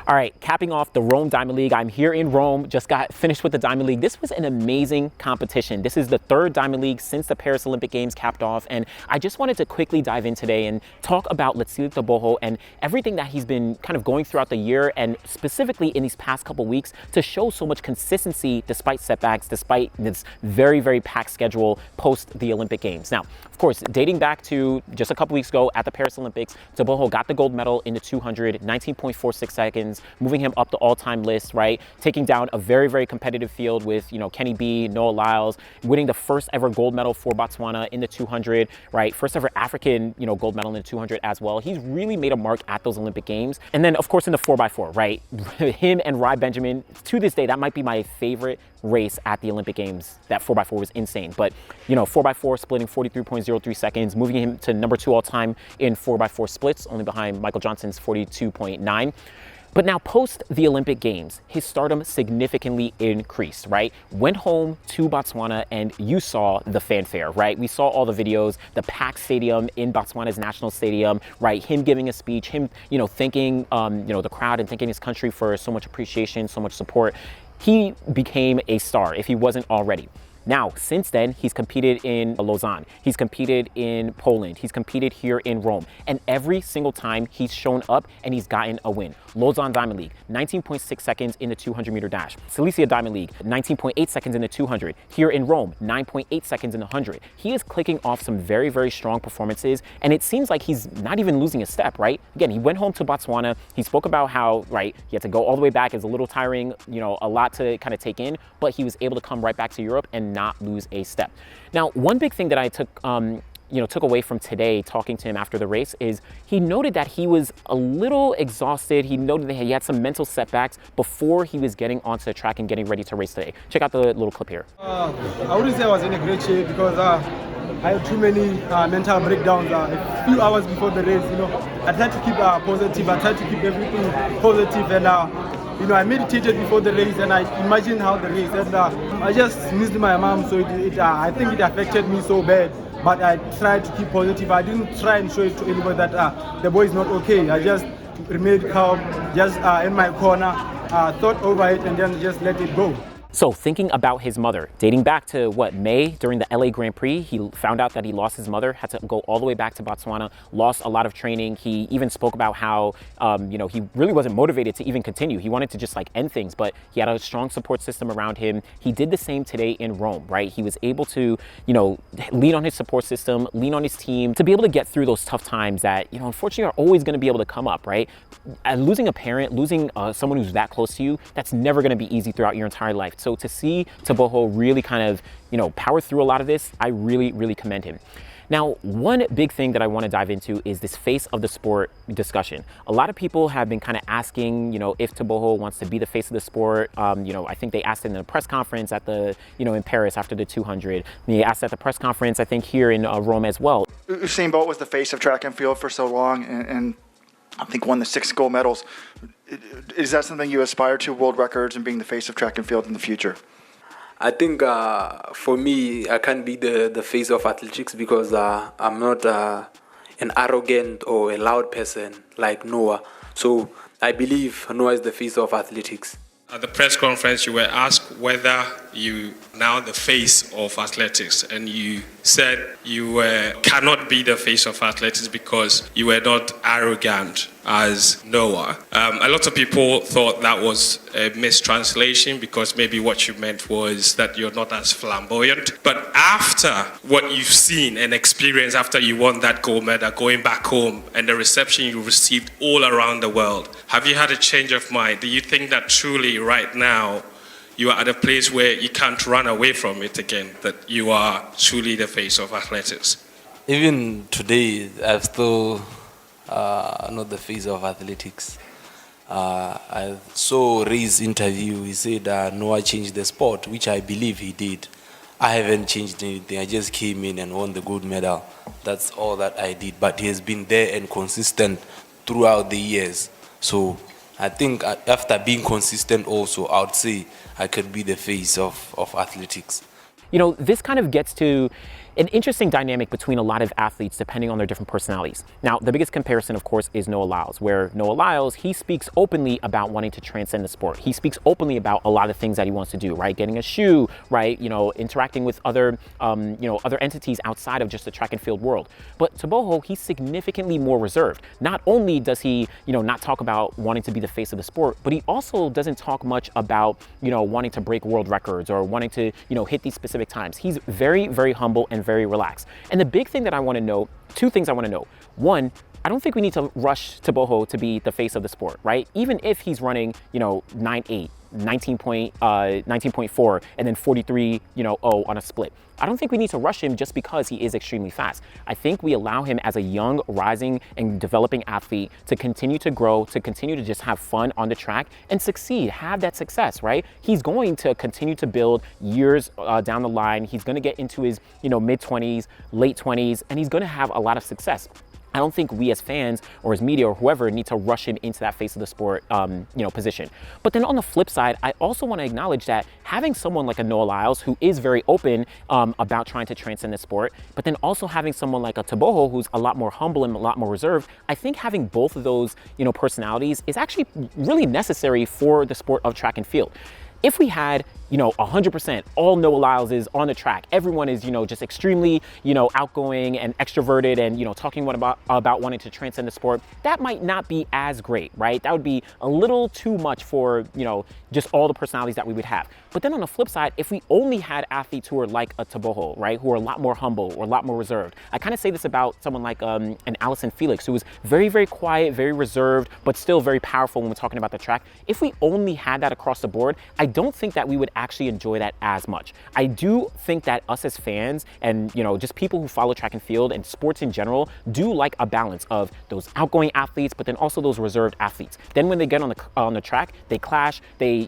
All right, capping off the Rome Diamond League. I'm here in Rome, just got finished with the Diamond League. This was an amazing competition. This is the third Diamond League since the Paris Olympic Games capped off. And I just wanted to quickly dive in today and talk about Letsile Tebogo and everything that he's been kind of going throughout the year and specifically in these past couple weeks to show so much consistency despite setbacks, despite this very, very packed schedule post the Olympic Games. Now, of course, dating back to just a couple weeks ago at the Paris Olympics, Tebogo got the gold medal in the 200, 19.46 seconds, moving him up the all-time list, right? Taking down a very, very competitive field with, Kenny B, Noah Lyles, winning the first ever gold medal for Botswana in the 200, right? First ever African, gold medal in the 200 as well. He's really made a mark at those Olympic Games. And then, of course, in the 4x4, right? Him and Rai Benjamin, to this day, that might be my favorite race at the Olympic Games. That 4x4 was insane. But, 4x4 splitting 43.03 seconds, moving him to number 2 all time in 4x4 splits, only behind Michael Johnson's 42.9. But now post the Olympic Games, his stardom significantly increased, right? Went home to Botswana and you saw the fanfare, right? We saw all the videos, the packed stadium in Botswana's national stadium, right? Him giving a speech, him, thanking, the crowd and thanking his country for so much appreciation, so much support. He became a star if he wasn't already. Now, since then, he's competed in Lausanne, he's competed in Poland, he's competed here in Rome, and every single time he's shown up and he's gotten a win. Lausanne Diamond League, 19.6 seconds in the 200-meter dash. Silesia Diamond League, 19.8 seconds in the 200. Here in Rome, 9.8 seconds in the 100. He is clicking off some very, very strong performances, and it seems like he's not even losing a step, right? Again, he went home to Botswana. He spoke about how, right, he had to go all the way back. It was a little tiring, a lot to kind of take in, but he was able to come right back to Europe and not lose a step. Now, one big thing that I took away from today talking to him after the race is he noted that he was a little exhausted. He noted that he had some mental setbacks before he was getting onto the track and getting ready to race today. Check out the little clip here. I wouldn't say I was in a great shape because I had too many mental breakdowns a few hours before the race. I tried to keep positive. I tried to keep everything positive, and I meditated before the race and I imagined how the race, and I just missed my mom, so I think it affected me so bad. But I tried to keep positive. I didn't try and show it to anybody that the boy is not okay. I just remained calm, just in my corner, thought over it, and then just let it go. So thinking about his mother, dating back to May during the LA Grand Prix, he found out that he lost his mother, had to go all the way back to Botswana, lost a lot of training. He even spoke about how, he really wasn't motivated to even continue. He wanted to just end things, but he had a strong support system around him. He did the same today in Rome, right? He was able to, lean on his support system, lean on his team to be able to get through those tough times that, unfortunately are always going to be able to come up, right? And losing a parent, losing someone who's that close to you, that's never going to be easy throughout your entire life. So to see Tebogo really kind of, power through a lot of this, I really, really commend him. Now, one big thing that I want to dive into is this face of the sport discussion. A lot of people have been kind of asking, if Tebogo wants to be the face of the sport. I think they asked it in a press conference at the, in Paris after the 200. They asked at the press conference, I think, here in Rome as well. Usain Bolt was the face of track and field for so long, and I think won the 6 gold medals. Is that something you aspire to, world records and being the face of track and field in the future? I think for me, I can't be the face of athletics because I'm not an arrogant or a loud person like Noah. So I believe Noah is the face of athletics. At the press conference, you were asked whether you now the face of athletics, and you said you cannot be the face of athletics because you were not arrogant as Noah. A lot of people thought that was a mistranslation because maybe what you meant was that you're not as flamboyant. But after what you've seen and experienced after you won that gold medal, going back home and the reception you received all around the world, have you had a change of mind? Do you think that truly right now you are at a place where you can't run away from it again, that you are truly the face of athletics? Even today, I'm still not the face of athletics. I saw Ray's interview. He said Noah changed the sport, which I believe he did. I haven't changed anything. I just came in and won the gold medal. That's all that I did. But he has been there and consistent throughout the years. So I think after being consistent also, I would say I could be the face of athletics. This kind of gets to an interesting dynamic between a lot of athletes depending on their different personalities. Now, the biggest comparison, of course, is Noah Lyles, where Noah Lyles, he speaks openly about wanting to transcend the sport. He speaks openly about a lot of things that he wants to do, right? Getting a shoe, right? You know, interacting with other, other entities outside of just the track and field world. But Tebogo, he's significantly more reserved. Not only does he, not talk about wanting to be the face of the sport, but he also doesn't talk much about, wanting to break world records or wanting to, hit these specific times. He's very, very humble and very relaxed. And the big thing that I want to know, two things I want to know. One, I don't think we need to rush Tebogo to be the face of the sport, right? Even if he's running, 9.8, 19.4, and then 43, on a split. I don't think we need to rush him just because he is extremely fast. I think we allow him as a young, rising, and developing athlete to continue to grow, to continue to just have fun on the track and succeed, have that success, right? He's going to continue to build years down the line. He's going to get into his, mid-20s, late 20s, and he's going to have a lot of success. I don't think we as fans or as media or whoever need to rush him into that face of the sport, position. But then on the flip side, I also want to acknowledge that having someone like a Noah Lyles who is very open about trying to transcend the sport, but then also having someone like a Tebogo who's a lot more humble and a lot more reserved, I think having both of those, personalities is actually really necessary for the sport of track and field. If we had, 100% all Noah Lyles is on the track, everyone is, just extremely, outgoing and extroverted and, talking about wanting to transcend the sport, that might not be as great, right? That would be a little too much for, just all the personalities that we would have. But then on the flip side, if we only had athletes who are like a Tebogo, right, who are a lot more humble or a lot more reserved, I kind of say this about someone like an Allison Felix, who was very, very quiet, very reserved, but still very powerful when we're talking about the track. If we only had that across the board, I don't think that we would actually enjoy that as much. I do think that us as fans and, just people who follow track and field and sports in general do like a balance of those outgoing athletes, but then also those reserved athletes. Then when they get on the track, they clash, they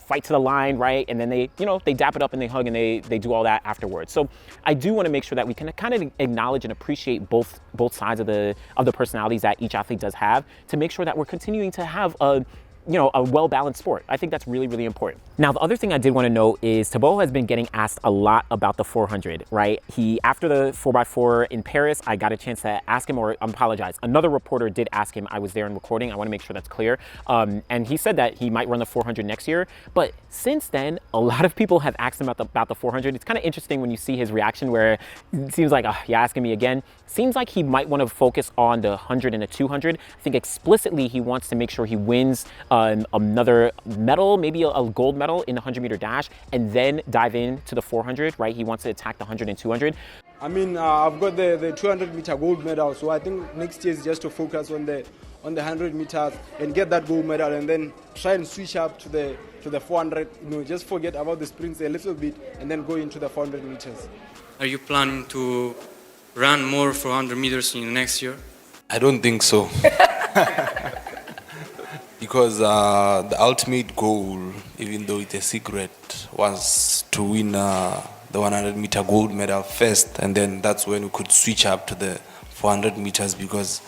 fight to the line, right? And then they dap it up and they hug and they do all that afterwards. So I do want to make sure that we can kind of acknowledge and appreciate both sides of the personalities that each athlete does have to make sure that we're continuing to have a well-balanced sport. I think that's really, really important. Now, the other thing I did want to know is Tebogo has been getting asked a lot about the 400, right? After the 4x4 in Paris, I got a chance to ask him, or I apologize, another reporter did ask him. I was there in recording. I want to make sure that's clear. And he said that he might run the 400 next year. But since then, a lot of people have asked him about the 400. It's kind of interesting when you see his reaction where it seems like, oh, you're asking me again. Seems like he might want to focus on the 100 and the 200. I think explicitly he wants to make sure he wins another medal, maybe a gold medal in the 100-meter dash, and then dive into the 400, right? He wants to attack the 100 and 200. I mean, I've got the 200-meter gold medal, so I think next year is just to focus on the 100 meters and get that gold medal, and then try and switch up to the 400. Just forget about the sprints a little bit, and then go into the 400 meters. Are you planning to run more 400 meters in the next year? I don't think so. Because the ultimate goal, even though it's a secret, was to win the 100-meter gold medal first, and then that's when we could switch up to the 400 meters, because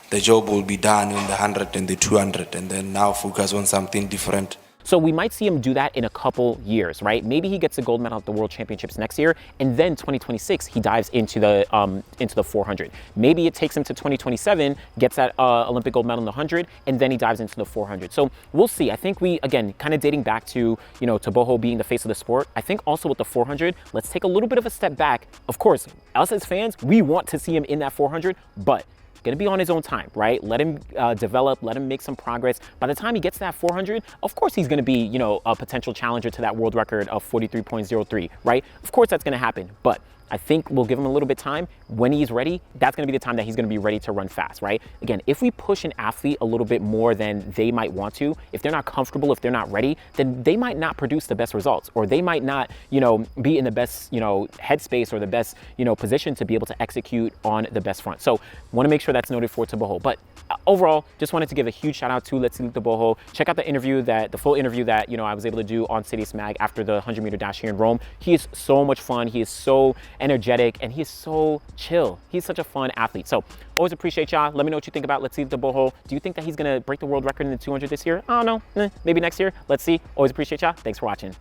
the job will be done in the 100 and the 200, and then now focus on something different. So we might see him do that in a couple years, right? Maybe he gets a gold medal at the World Championships next year, and then 2026 he dives into the 400. Maybe it takes him to 2027, gets that Olympic gold medal in the 100, and then he dives into the 400. So we'll see. I think we, again, kind of dating back to Tebogo being the face of the sport. I think also with the 400, let's take a little bit of a step back. Of course, us as fans, we want to see him in that 400, but going to be on his own time, right? Let him develop, let him make some progress. By the time he gets to that 400, of course he's going to be, a potential challenger to that world record of 43.03, right? Of course that's going to happen, but I think we'll give him a little bit of time. When he's ready, that's going to be the time that he's going to be ready to run fast, right? Again, if we push an athlete a little bit more than they might want to, if they're not comfortable, if they're not ready, then they might not produce the best results, or they might not, be in the best, headspace or the best, position to be able to execute on the best front. So want to make sure that's noted for Tebogo. But overall, just wanted to give a huge shout out to Letsile Tebogo. Check out the full interview that, I was able to do on Citius Mag after the 100-meter dash here in Rome. He is so much fun. He is so energetic, and he's so chill. He's such a fun athlete. So always appreciate y'all. Let me know what you think about Letsile Tebogo. Do you think that he's gonna break the world record in the 200 this year? I don't know. Maybe next year. Let's see. Always appreciate y'all. Thanks for watching.